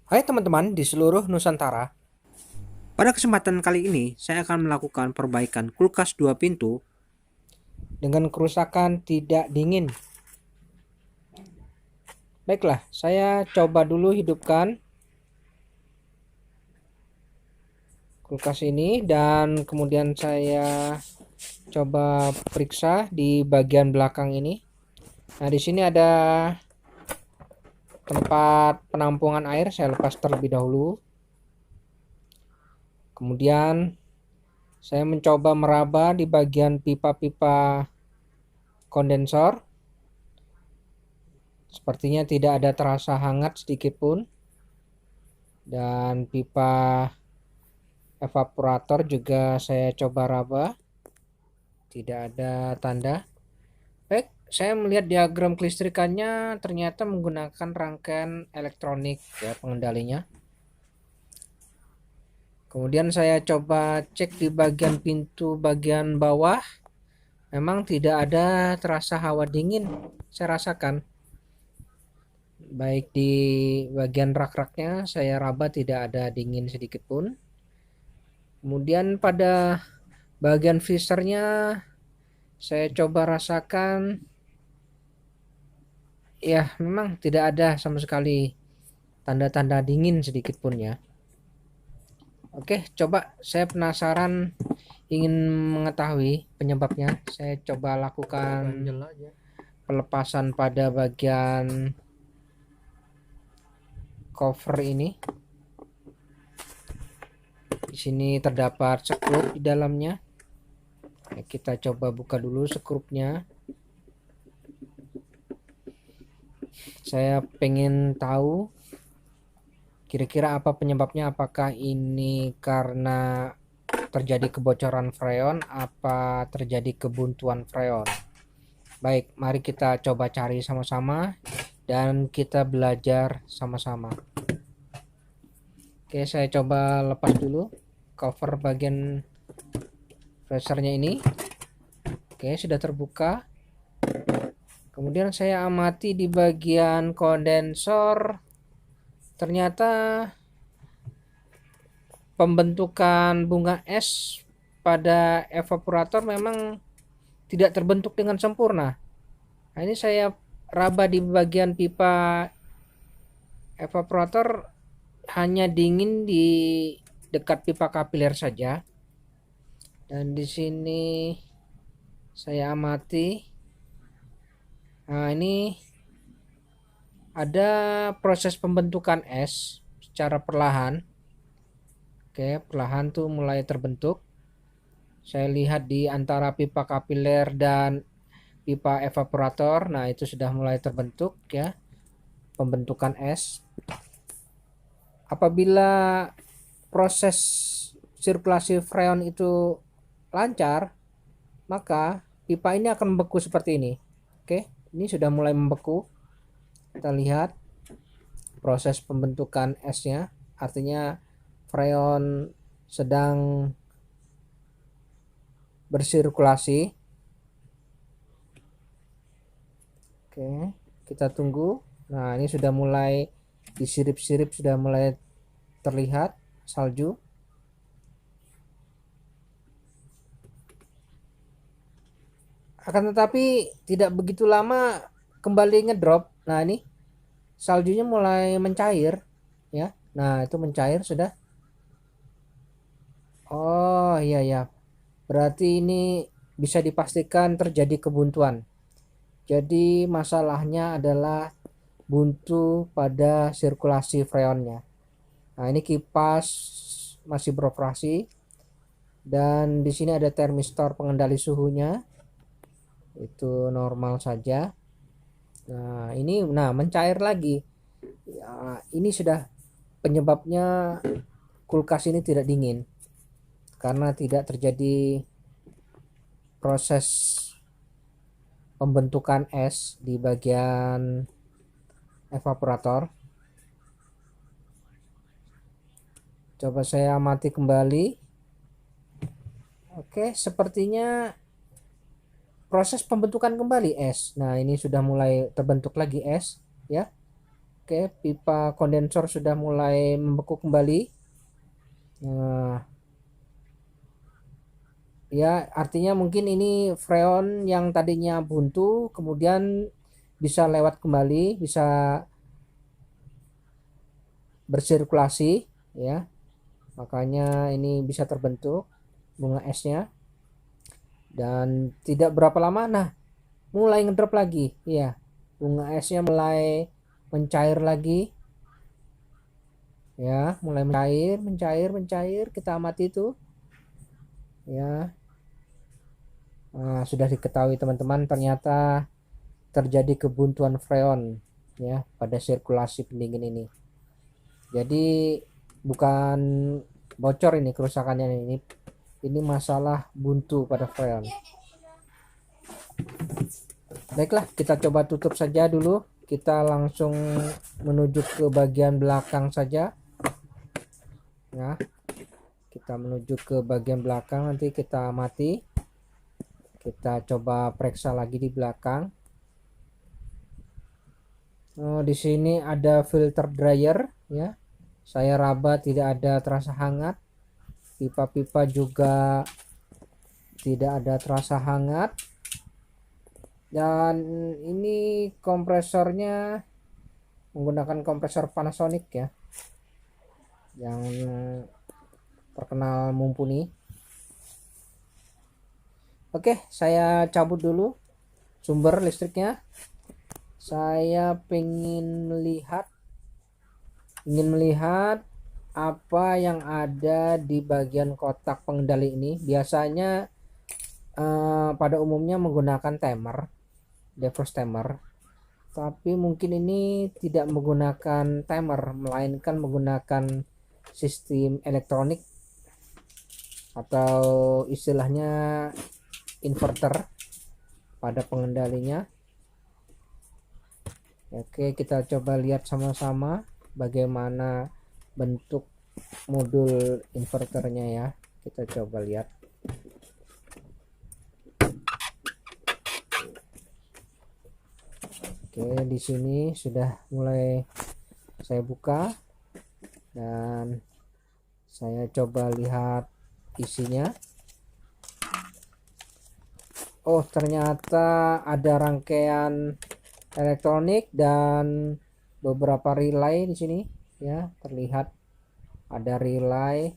Hai teman-teman di seluruh Nusantara. Pada kesempatan kali ini, saya akan melakukan perbaikan kulkas 2 pintu dengan kerusakan tidak dingin. Baiklah, saya coba dulu hidupkan kulkas ini dan kemudian saya coba periksa di bagian belakang ini. Nah, di sini ada tempat penampungan air, saya lepas terlebih dahulu. Kemudian saya mencoba meraba di bagian pipa-pipa kondensor. Sepertinya tidak ada terasa hangat sedikit pun. Dan pipa evaporator juga saya coba raba. Tidak ada tanda. Baik, saya melihat diagram kelistrikannya ternyata menggunakan rangkaian elektronik ya pengendalinya. Kemudian saya coba cek di bagian pintu bagian bawah. Memang tidak ada terasa hawa dingin. Saya rasakan. Baik di bagian rak-raknya saya raba tidak ada dingin sedikit pun. Kemudian pada bagian freezernya saya coba rasakan, ya memang tidak ada sama sekali tanda-tanda dingin sedikit pun ya. Oke, coba saya penasaran ingin mengetahui penyebabnya. Saya coba lakukan pelepasan pada bagian cover ini. Di sini terdapat skrup di dalamnya. Ya, kita coba buka dulu skrupnya. Saya pengen tahu kira-kira apa penyebabnya, apakah ini karena terjadi kebocoran freon, apa terjadi kebuntuan freon. Baik, mari kita coba cari sama-sama dan kita belajar sama-sama. Oke, saya coba lepas dulu cover bagian freezernya ini. Oke, sudah terbuka. Kemudian saya amati di bagian kondensor. Ternyata pembentukan bunga es pada evaporator memang tidak terbentuk dengan sempurna. Nah, ini saya raba di bagian pipa evaporator, hanya dingin di dekat pipa kapiler saja. Dan di sini saya amati. Nah, ini ada proses pembentukan es secara perlahan. Oke, perlahan tuh mulai terbentuk. Saya lihat di antara pipa kapiler dan pipa evaporator. Nah, itu sudah mulai terbentuk ya pembentukan es. Apabila proses sirkulasi freon itu lancar, maka pipa ini akan membeku seperti ini. Oke, ini sudah mulai membeku. Kita lihat proses pembentukan esnya, artinya freon sedang bersirkulasi. Oke, kita tunggu. Nah, ini sudah mulai disirip-sirip, sudah mulai terlihat salju. Akan tetapi tidak begitu lama kembali ngedrop. Nah, ini saljunya mulai mencair ya. Nah, itu mencair sudah. Oh iya ya, berarti ini bisa dipastikan terjadi kebuntuan. Jadi masalahnya adalah buntu pada sirkulasi freonnya. Nah, ini kipas masih beroperasi dan di sini ada termistor pengendali suhunya. Itu normal saja. Nah, ini mencair lagi. Ya, ini sudah penyebabnya kulkas ini tidak dingin karena tidak terjadi proses pembentukan es di bagian evaporator. Coba saya amati kembali. Oke, sepertinya proses pembentukan kembali es. Nah, ini sudah mulai terbentuk lagi es ya. Oke, pipa kondensor sudah mulai membeku kembali. Nah, ya artinya mungkin ini freon yang tadinya buntu kemudian bisa lewat kembali, bisa bersirkulasi ya. Makanya ini bisa terbentuk bunga esnya. Dan tidak berapa lama nah mulai ngedrop lagi ya, bunga esnya mulai mencair lagi ya, mulai mencair, kita amati itu ya. Nah, sudah diketahui teman-teman, ternyata terjadi kebuntuan freon ya pada sirkulasi pendingin ini. Jadi bukan bocor ini kerusakannya, ini masalah buntu pada freon. Baiklah, kita coba tutup saja dulu. Kita langsung menuju ke bagian belakang saja ya. Kita menuju ke bagian belakang, nanti kita amati. Kita coba periksa lagi di belakang. Di sini ada filter dryer ya. Saya raba tidak ada terasa hangat. Pipa-pipa juga tidak ada terasa hangat. Dan ini kompresornya menggunakan kompresor Panasonic ya, yang terkenal mumpuni. Oke, saya cabut dulu sumber listriknya. Saya ingin melihat apa yang ada di bagian kotak pengendali ini. Biasanya pada umumnya menggunakan timer, defrost timer, tapi mungkin ini tidak menggunakan timer, melainkan menggunakan sistem elektronik atau istilahnya inverter pada pengendalinya. Oke, kita coba lihat sama-sama bagaimana bentuk modul inverternya ya. Kita coba lihat. Oke, di sini sudah mulai saya buka dan saya coba lihat isinya. Oh, ternyata ada rangkaian elektronik dan beberapa relay di sini ya, terlihat ada relay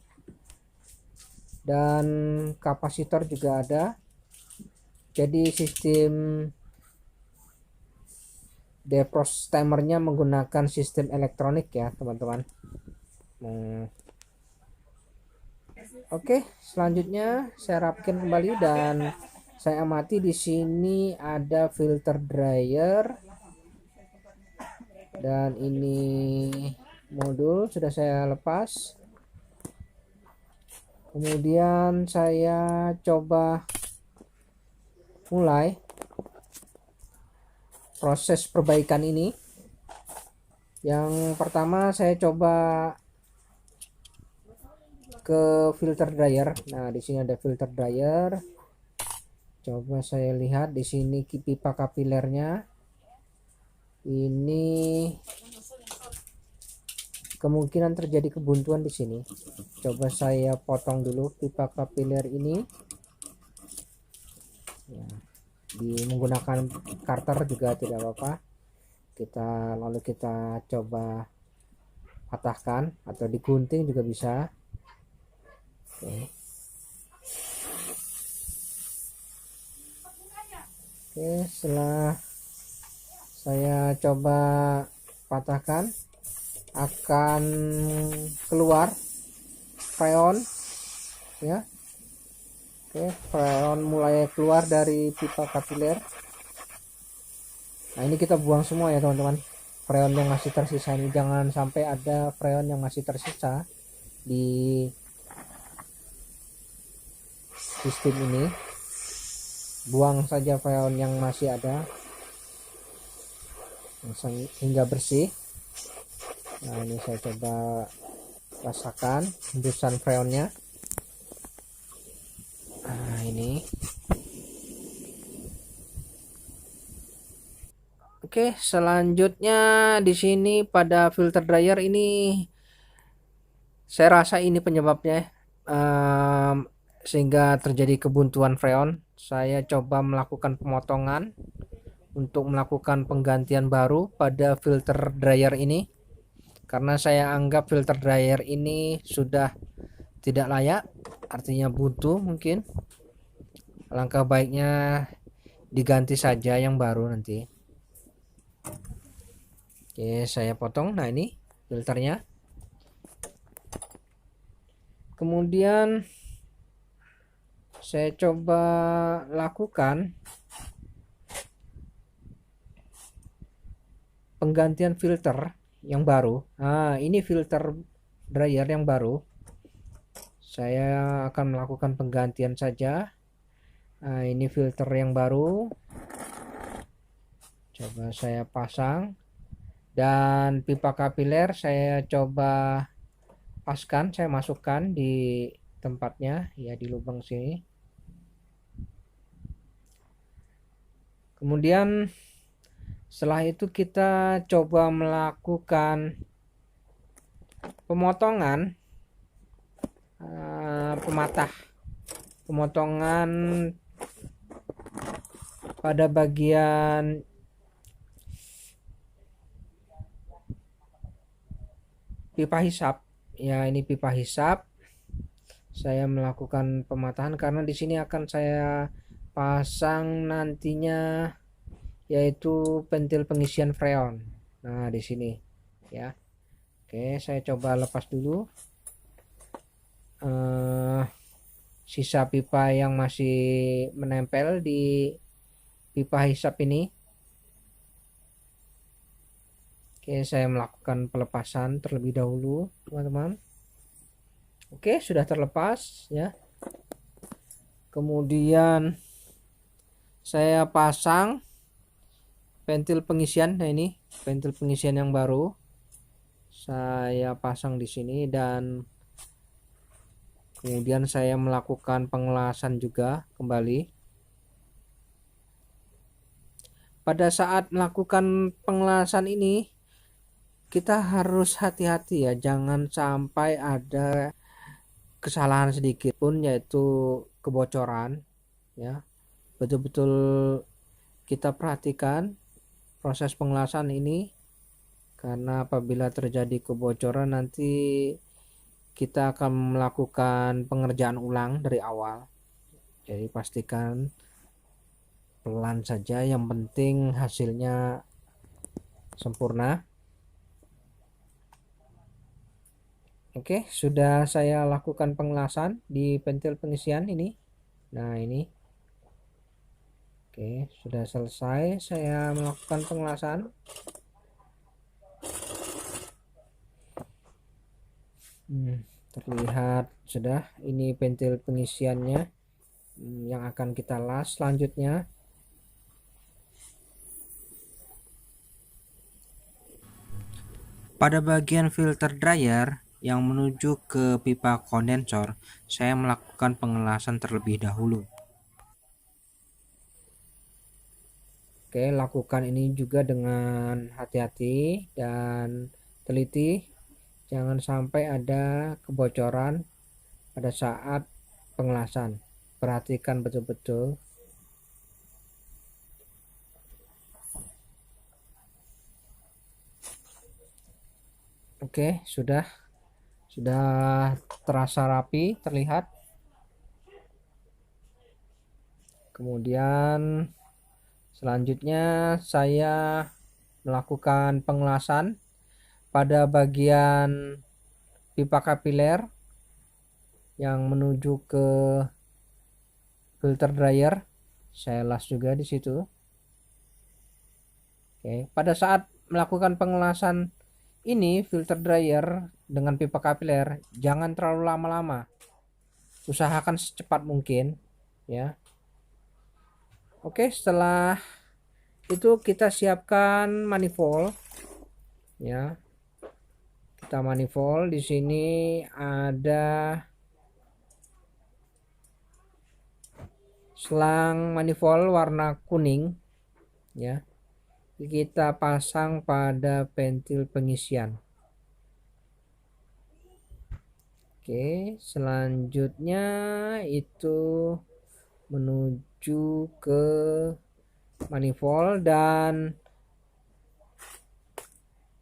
dan kapasitor juga ada. Jadi sistem defrost timernya menggunakan sistem elektronik ya teman-teman. Oke, selanjutnya saya rapikan kembali dan saya amati di sini ada filter dryer dan ini modul sudah saya lepas. Kemudian saya coba mulai proses perbaikan ini. Yang pertama saya coba ke filter dryer. Nah, di sini ada filter dryer. Coba saya lihat di sini pipa kapilernya. Ini kemungkinan terjadi kebuntuan di sini. Coba saya potong dulu pipa kapiler ini. Ya, menggunakan karter juga tidak apa-apa. Lalu kita coba patahkan atau digunting juga bisa. Oke, setelah saya coba patahkan akan keluar freon ya. Oke, freon mulai keluar dari pipa kapiler. Nah, ini kita buang semua ya teman-teman, freon yang masih tersisa ini. Jangan sampai ada freon yang masih tersisa di sistem ini. Buang saja freon yang masih ada hingga bersih. Nah, ini saya coba rasakan hembusan freonnya. Nah, ini Oke, selanjutnya di sini pada filter dryer ini saya rasa ini penyebabnya, sehingga terjadi kebuntuan freon. Saya coba melakukan pemotongan untuk melakukan penggantian baru pada filter dryer ini, karena saya anggap filter dryer ini sudah tidak layak, artinya buntu mungkin. Langkah baiknya diganti saja yang baru nanti. Oke, saya potong. Nah, ini filternya. Kemudian saya coba lakukan penggantian filter yang baru. Nah, ini filter dryer yang baru. Saya akan melakukan penggantian saja. Nah, ini filter yang baru. Coba saya pasang. Dan pipa kapiler saya coba paskan, saya masukkan di tempatnya, ya di lubang sini. Kemudian setelah itu kita coba melakukan pemotongan pemotongan pada bagian pipa hisap. Ya, ini pipa hisap. Saya melakukan pematahan karena di sini akan saya pasang nantinya yaitu pentil pengisian freon. Nah, di sini ya. Oke, saya coba lepas dulu sisa pipa yang masih menempel di pipa hisap ini. Oke, saya melakukan pelepasan terlebih dahulu, teman-teman. Oke, sudah terlepas ya. Kemudian saya pasang pentil pengisian. Nah, ini pentil pengisian yang baru. Saya pasang di sini dan kemudian saya melakukan pengelasan juga kembali. Pada saat melakukan pengelasan ini kita harus hati-hati ya, jangan sampai ada kesalahan sedikit pun yaitu kebocoran ya. Betul-betul kita perhatikan proses pengelasan ini, karena apabila terjadi kebocoran nanti kita akan melakukan pengerjaan ulang dari awal. Jadi pastikan pelan saja, yang penting hasilnya sempurna. Oke, sudah saya lakukan pengelasan di pentil pengisian ini. Nah, ini. Oke, sudah selesai saya melakukan pengelasan. Terlihat sudah, ini pentil pengisiannya yang akan kita las selanjutnya. Pada bagian filter dryer yang menuju ke pipa kondensor, saya melakukan pengelasan terlebih dahulu. Oke, lakukan ini juga dengan hati-hati dan teliti. Jangan sampai ada kebocoran pada saat pengelasan. Perhatikan betul-betul. Oke, sudah terasa rapi, terlihat. Kemudian selanjutnya saya melakukan pengelasan pada bagian pipa kapiler yang menuju ke filter dryer. Saya las juga di situ. Oke, pada saat melakukan pengelasan ini filter dryer dengan pipa kapiler jangan terlalu lama-lama. Usahakan secepat mungkin ya. Oke, setelah itu kita siapkan manifold ya. Kita manifold, di sini ada selang manifold warna kuning ya. kita pasang pada pentil pengisian. Oke, selanjutnya itu menuju ke manifold, dan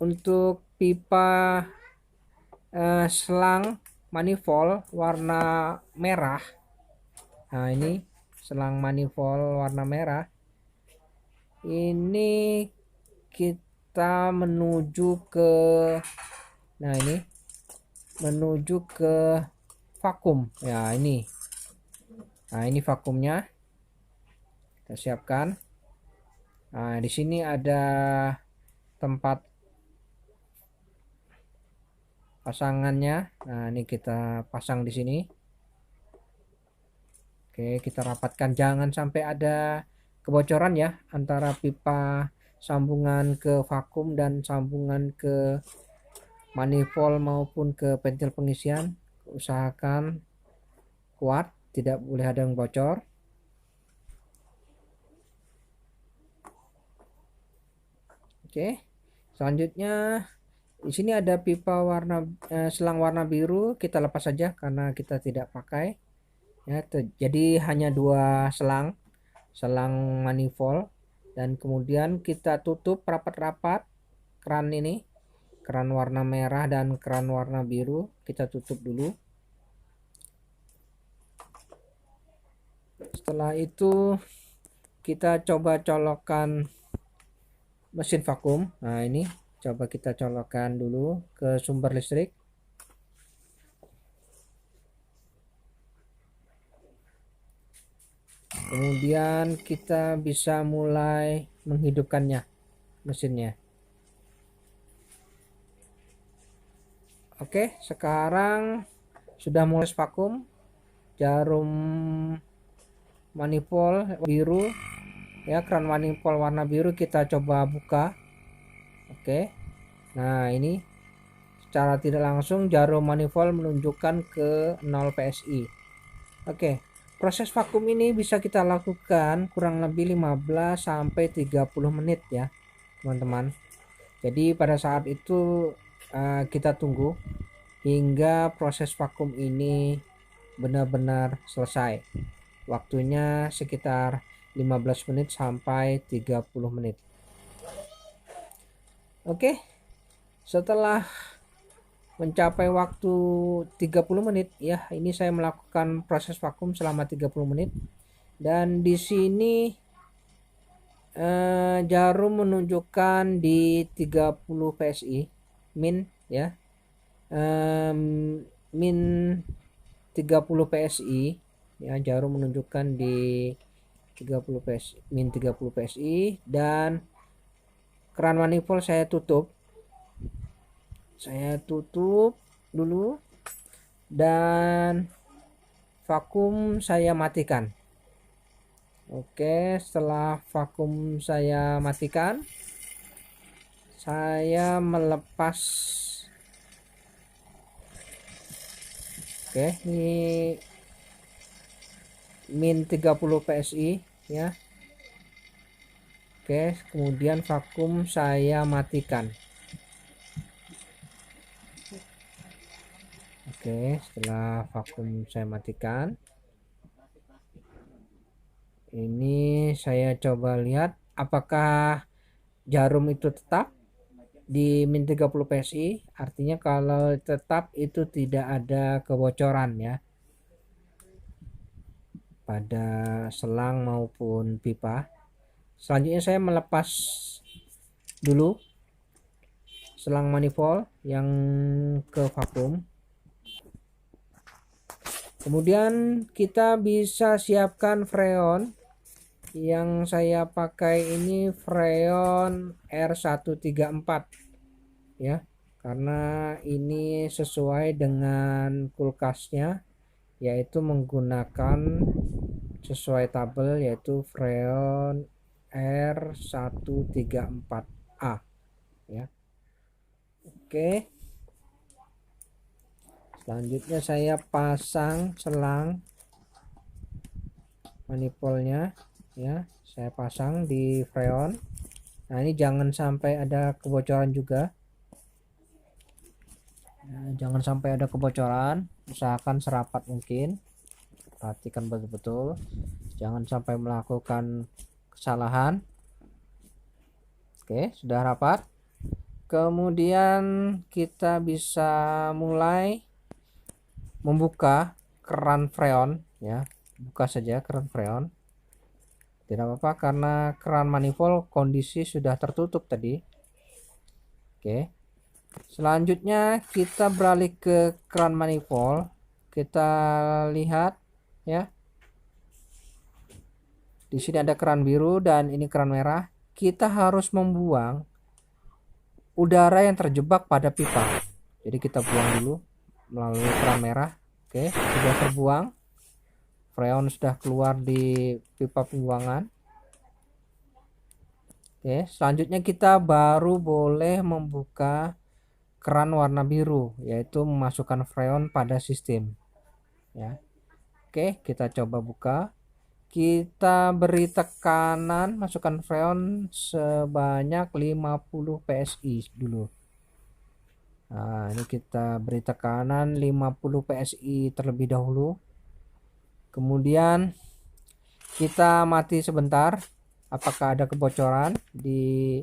untuk pipa selang manifold warna merah. Nah, ini selang manifold warna merah. Ini kita menuju ke, nah ini menuju ke vakum. Ya, ini. Nah, ini vakumnya. Kita siapkan. Nah, di sini ada tempat pasangannya. Nah, ini kita pasang di sini. Oke, kita rapatkan, jangan sampai ada kebocoran ya antara pipa sambungan ke vakum dan sambungan ke manifold maupun ke pentil pengisian. Usahakan kuat, tidak boleh ada yang bocor. Oke, selanjutnya di sini ada pipa selang warna biru. Kita lepas saja karena kita tidak pakai ya. Jadi hanya 2 selang manifold, dan kemudian kita tutup rapat-rapat keran ini, keran warna merah dan keran warna biru. Kita tutup dulu. Setelah itu kita coba colokkan mesin vakum. Nah, ini coba kita colokkan dulu ke sumber listrik. Kemudian kita bisa mulai menghidupkannya, mesinnya. Oke, sekarang sudah mulai vakum. Jarum manifold biru ya, keran manifold warna biru kita coba buka. Oke, nah ini secara tidak langsung jarum manifold menunjukkan ke 0 PSI. Oke, proses vakum ini bisa kita lakukan kurang lebih 15 sampai 30 menit ya teman-teman. Jadi pada saat itu kita tunggu hingga proses vakum ini benar-benar selesai. Waktunya sekitar 15 menit sampai 30 menit. Oke, setelah mencapai waktu 30 menit ya, ini saya melakukan proses vakum selama 30 menit, dan di sini jarum menunjukkan di 30 PSI min ya, min 30 PSI ya, jarum menunjukkan di 30 PSI, min 30 PSI, dan keran manifold saya tutup dulu, dan vakum saya matikan. Oke, setelah vakum saya matikan, saya melepas. Oke, ini min 30 PSI ya. Oke, kemudian vakum saya matikan. Oke, setelah vakum saya matikan, ini saya coba lihat apakah jarum itu tetap di min 30 PSI. Artinya kalau tetap itu tidak ada kebocoran ya pada selang maupun pipa. Selanjutnya saya melepas dulu selang manifold yang ke vakum. Kemudian kita bisa siapkan freon. Yang saya pakai ini freon R134 ya, karena ini sesuai dengan kulkasnya, yaitu menggunakan sesuai tabel, yaitu freon R134A ya. Oke, selanjutnya saya pasang selang manifoldnya ya, saya pasang di freon. Nah, ini jangan sampai ada kebocoran juga. Nah, jangan sampai ada kebocoran, usahakan serapat mungkin. Perhatikan betul-betul, jangan sampai melakukan kesalahan. Oke, sudah rapat. Kemudian kita bisa mulai membuka keran freon ya. Buka saja keran freon. Tidak apa-apa karena keran manifold kondisi sudah tertutup tadi. Oke. Selanjutnya kita beralih ke keran manifold. Kita lihat ya. Di sini ada keran biru dan ini keran merah. Kita harus membuang udara yang terjebak pada pipa. Jadi kita buang dulu melalui keran merah. Oke, sudah terbuang. Freon sudah keluar di pipa pembuangan. Oke, selanjutnya kita baru boleh membuka keran warna biru, yaitu memasukkan freon pada sistem. Ya. Oke, kita coba buka. Kita beri tekanan masukkan freon sebanyak 50 PSI dulu. Nah, ini kita beri tekanan 50 PSI terlebih dahulu. Kemudian kita mati sebentar. Apakah ada kebocoran di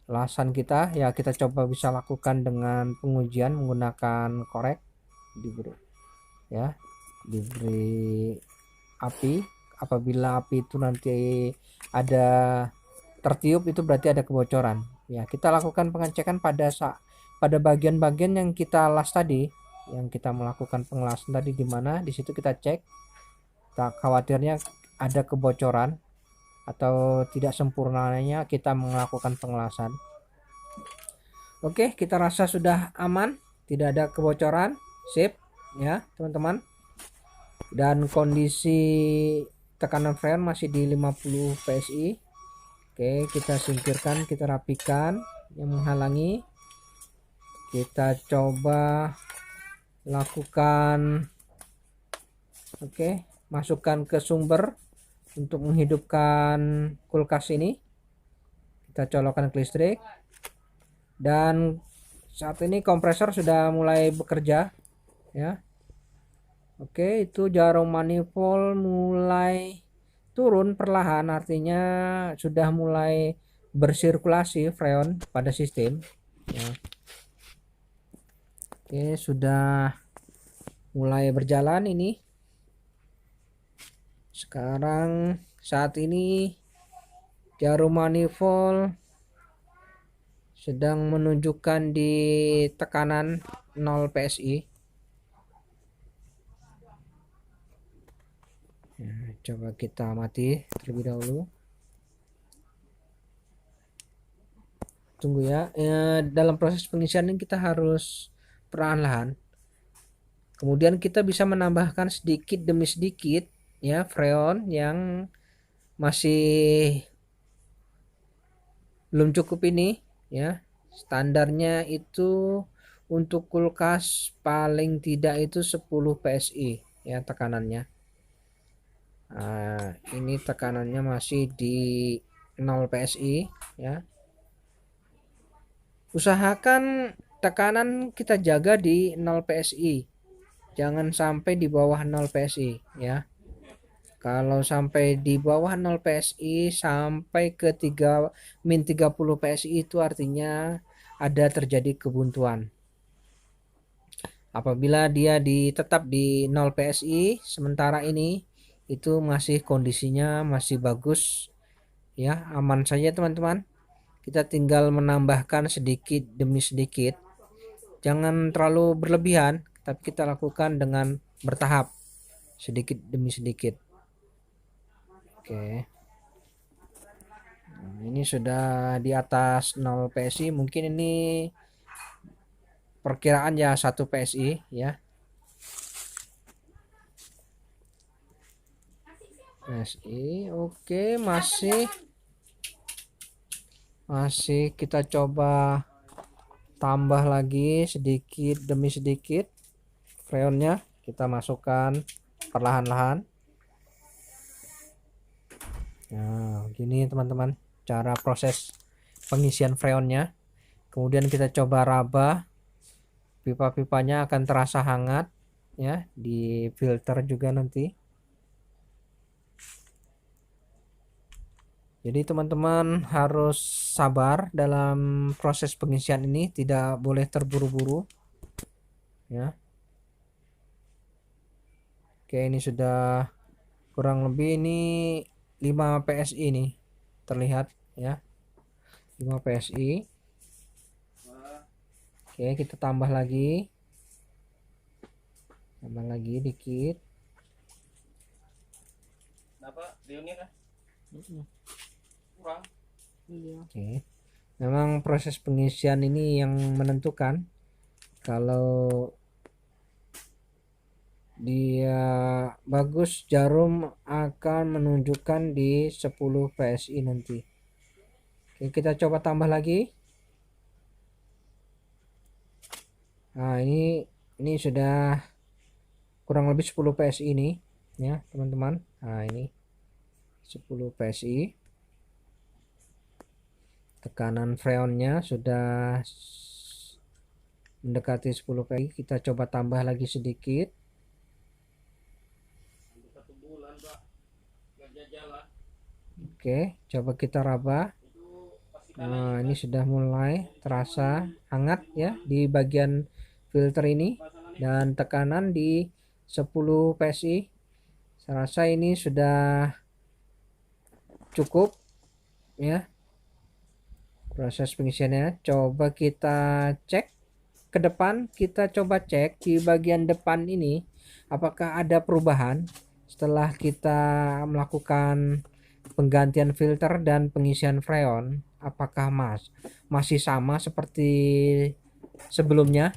lasan kita? Ya, kita coba bisa lakukan dengan pengujian menggunakan korek. Diberi api. Apabila api itu nanti ada tertiup, itu berarti ada kebocoran. Ya, kita lakukan pengecekan pada bagian-bagian yang kita las tadi, yang kita melakukan pengelasan tadi, di mana di situ kita cek. Tak khawatirnya ada kebocoran atau tidak sempurnanya kita melakukan pengelasan. Oke, kita rasa sudah aman, tidak ada kebocoran. Sip ya teman-teman. Dan kondisi tekanan freon masih di 50 PSI. Oke, kita singkirkan, kita rapikan yang menghalangi. Kita coba lakukan, oke, masukkan ke sumber untuk menghidupkan kulkas ini. Kita colokkan ke listrik. Dan saat ini kompresor sudah mulai bekerja ya. Oke, itu jarum manifold mulai turun perlahan, artinya sudah mulai bersirkulasi freon pada sistem ya. Oke, sudah mulai berjalan ini. Sekarang saat ini jarum manifold sedang menunjukkan di tekanan 0 PSI. Nah, coba kita mati terlebih dahulu. Tunggu ya. Dalam proses pengisian ini kita harus perlahan-lahan. Kemudian kita bisa menambahkan sedikit demi sedikit ya freon yang masih belum cukup ini ya. Standarnya itu untuk kulkas paling tidak itu 10 PSI ya tekanannya. Nah, ini tekanannya masih di 0 PSI ya. Usahakan tekanan kita jaga di 0 PSI. Jangan sampai di bawah 0 PSI ya. Kalau sampai di bawah 0 PSI sampai ke 30 PSI itu artinya ada terjadi kebuntuan. Apabila dia tetap di 0 PSI sementara ini, itu masih kondisinya masih bagus ya, aman saja teman-teman. Kita tinggal menambahkan sedikit demi sedikit. Jangan terlalu berlebihan, tapi kita lakukan dengan bertahap, sedikit demi sedikit. Oke. Nah, ini sudah di atas 0 PSI, mungkin ini perkiraan ya 1 PSI ya. PSI, oke, masih kita coba tambah lagi sedikit demi sedikit freonnya, kita masukkan perlahan-lahan. Nah, gini teman-teman. cara proses pengisian freonnya. Kemudian kita coba raba, pipa-pipanya akan terasa hangat ya, di filter juga nanti. Jadi teman-teman harus sabar dalam proses pengisian ini, tidak boleh terburu-buru ya. Oke, ini sudah kurang lebih ini 5 PSI nih terlihat ya, 5 PSI. Oke, kita tambah lagi dikit. Kenapa? Diunnya kah? Kurang. Oke, memang proses pengisian ini yang menentukan. Kalau dia bagus, jarum akan menunjukkan di 10 PSI nanti. Oke, kita coba tambah lagi. Nah, ini sudah kurang lebih 10 PSI ini ya, teman-teman. Nah, ini 10 PSI. Tekanan freonnya sudah mendekati 10 PSI. Kita coba tambah lagi sedikit. Oke, coba kita raba. Nah, ini sudah mulai terasa hangat ya di bagian filter ini, dan tekanan di 10 PSI. Saya rasa ini sudah cukup ya proses pengisiannya. Coba kita cek ke depan, kita coba cek di bagian depan ini apakah ada perubahan setelah kita melakukan penggantian filter dan pengisian freon. Apakah masih sama seperti sebelumnya?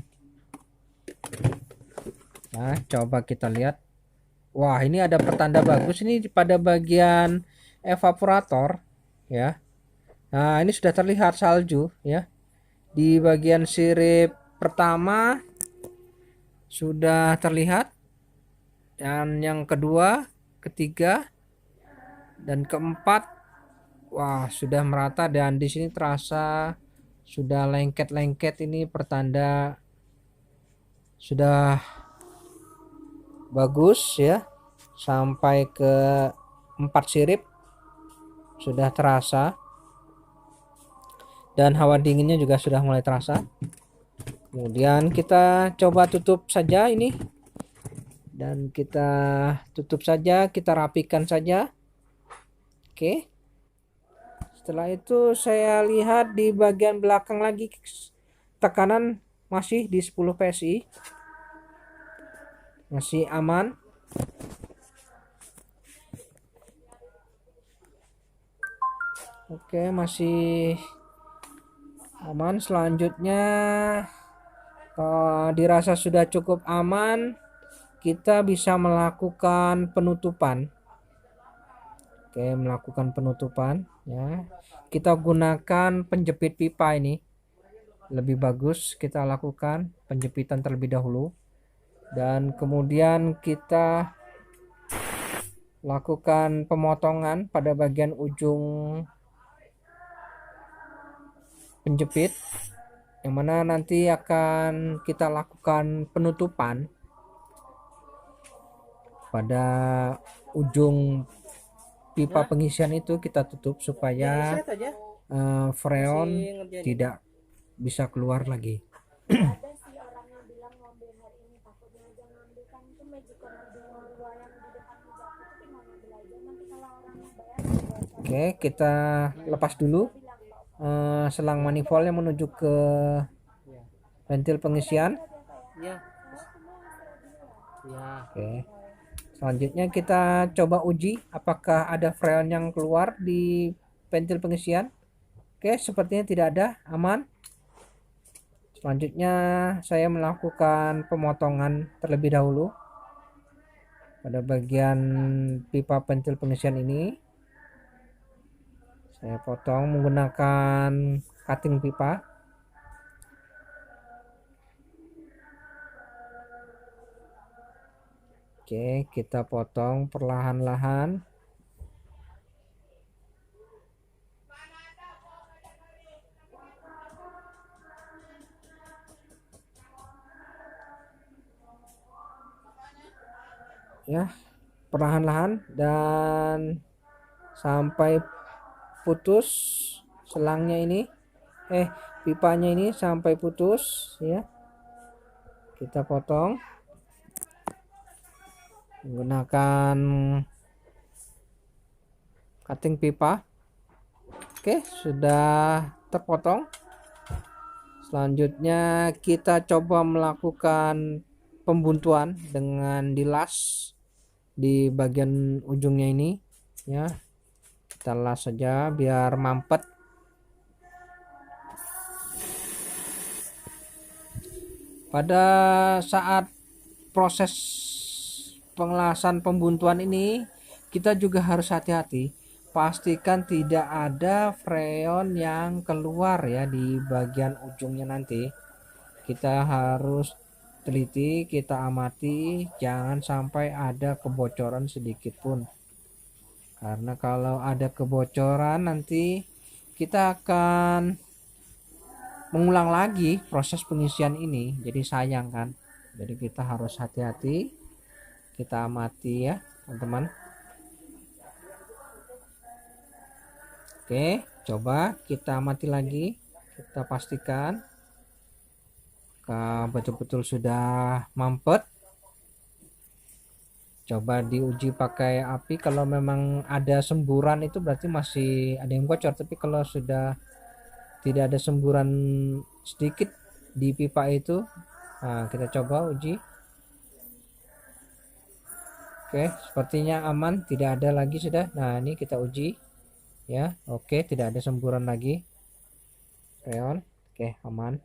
Nah, coba kita lihat. Wah, ini ada pertanda bagus ini pada bagian evaporator ya. Nah, ini sudah terlihat salju ya. Di bagian sirip pertama sudah terlihat, dan yang kedua, ketiga, dan keempat, wah, sudah merata, dan di sini terasa sudah lengket-lengket, ini pertanda sudah bagus ya. Sampai ke 4 sirip sudah terasa, dan hawa dinginnya juga sudah mulai terasa. Kemudian kita coba tutup saja ini, dan kita tutup saja, kita rapikan saja. Oke, setelah itu saya lihat di bagian belakang lagi, tekanan masih di 10 PSI, masih aman. Oke, masih aman. Selanjutnya dirasa sudah cukup aman, kita bisa melakukan penutupan. Oke, melakukan penutupan ya. Kita gunakan penjepit pipa, ini lebih bagus. Kita lakukan penjepitan terlebih dahulu, dan kemudian kita lakukan pemotongan pada bagian ujung penjepit, yang mana nanti akan kita lakukan penutupan pada ujung pipa pengisian itu. Kita tutup supaya freon tidak bisa keluar lagi. Oke, kita lepas dulu selang manifoldnya menuju ke ventil pengisian. Oke, selanjutnya kita coba uji apakah ada freon yang keluar di ventil pengisian. Oke, sepertinya tidak ada, aman. Selanjutnya saya melakukan pemotongan terlebih dahulu pada bagian pipa ventil pengisian ini. Saya potong menggunakan cutting pipa. Oke, kita potong perlahan-lahan. ya, perlahan-lahan dan sampai putus selangnya ini, pipanya ini sampai putus ya. Kita potong menggunakan cutting pipa. Oke, sudah terpotong. Selanjutnya kita coba melakukan pembuntuan dengan dilas di bagian ujungnya ini ya. Kita las saja biar mampet. Pada saat proses pengelasan pembuntuan ini kita juga harus hati-hati, pastikan tidak ada freon yang keluar ya di bagian ujungnya. Nanti kita harus teliti, kita amati, jangan sampai ada kebocoran sedikit pun, karena kalau ada kebocoran nanti kita akan mengulang lagi proses pengisian ini, jadi sayang kan. Jadi kita harus hati-hati, kita amati ya teman-teman. Oke, coba kita amati lagi, kita pastikan betul-betul sudah mampet. Coba diuji pakai api, kalau memang ada semburan itu berarti masih ada yang bocor, tapi kalau sudah tidak ada semburan sedikit di pipa itu, nah kita coba uji. Oke, sepertinya aman, tidak ada lagi sudah. Nah ini kita uji ya. Oke, tidak ada semburan lagi freon. Oke, aman.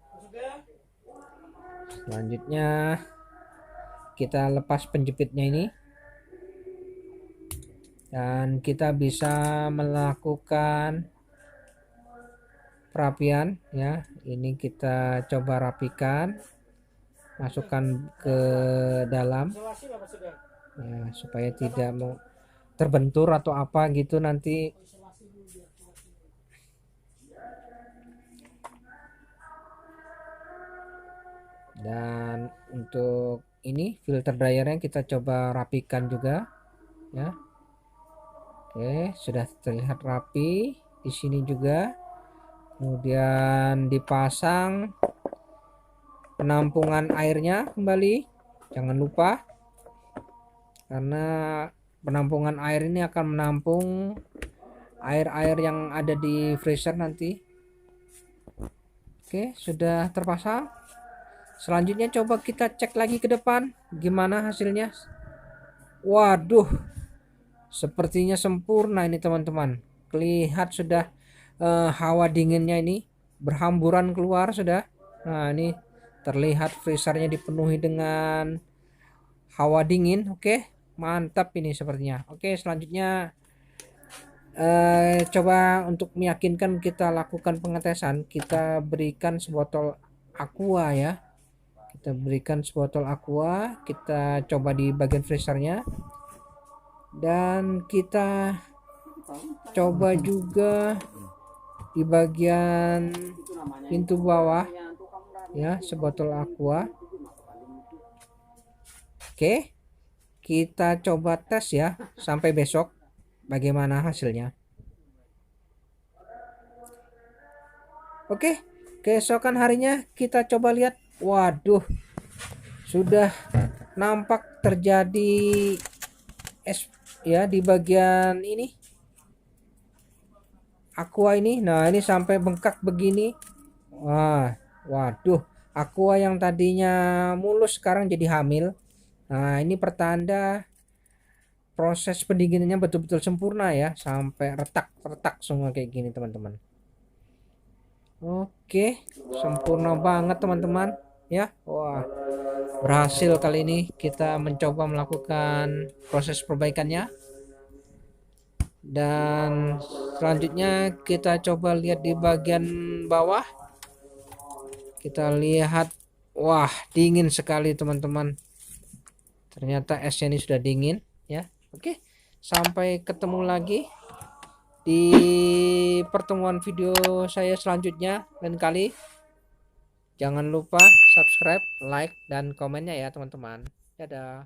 Selanjutnya kita lepas penjepitnya ini dan kita bisa melakukan perapian ya. Ini kita coba rapikan, masukkan ke dalam ya, supaya tidak mau terbentur atau apa gitu nanti. Dan untuk ini filter dryernya kita coba rapikan juga ya. Oke, sudah terlihat rapi di sini juga. Kemudian dipasang penampungan airnya kembali, jangan lupa, karena penampungan air ini akan menampung air-air yang ada di freezer nanti. Oke, sudah terpasang. Selanjutnya coba kita cek lagi ke depan gimana hasilnya. Waduh, sepertinya sempurna ini teman-teman. Lihat sudah hawa dinginnya ini berhamburan keluar sudah. Nah ini terlihat freezernya dipenuhi dengan hawa dingin. Oke, mantap ini sepertinya. Oke, selanjutnya coba untuk meyakinkan kita lakukan pengetesan, kita berikan sebotol aqua ya. Kita berikan sebotol aqua, kita coba di bagian freezernya, dan kita coba juga di bagian pintu bawah ya, sebotol aqua. Oke, kita coba tes ya sampai besok bagaimana hasilnya. Oke, keesokan harinya kita coba lihat. Waduh, sudah nampak terjadi es ya di bagian ini aqua ini. Nah ini sampai bengkak begini. Waduh, aqua yang tadinya mulus sekarang jadi hamil. Nah ini pertanda proses pendinginannya betul-betul sempurna ya, sampai retak-retak semua kayak gini teman-teman. Oke, sempurna banget teman-teman ya. Wah, berhasil kali ini kita mencoba melakukan proses perbaikannya. Dan selanjutnya kita coba lihat di bagian bawah. Kita lihat, wah dingin sekali teman-teman. Ternyata esnya ini sudah dingin ya. Oke, sampai ketemu lagi di pertemuan video saya selanjutnya. Lain kali jangan lupa subscribe, like, dan komennya ya teman-teman. Dadah.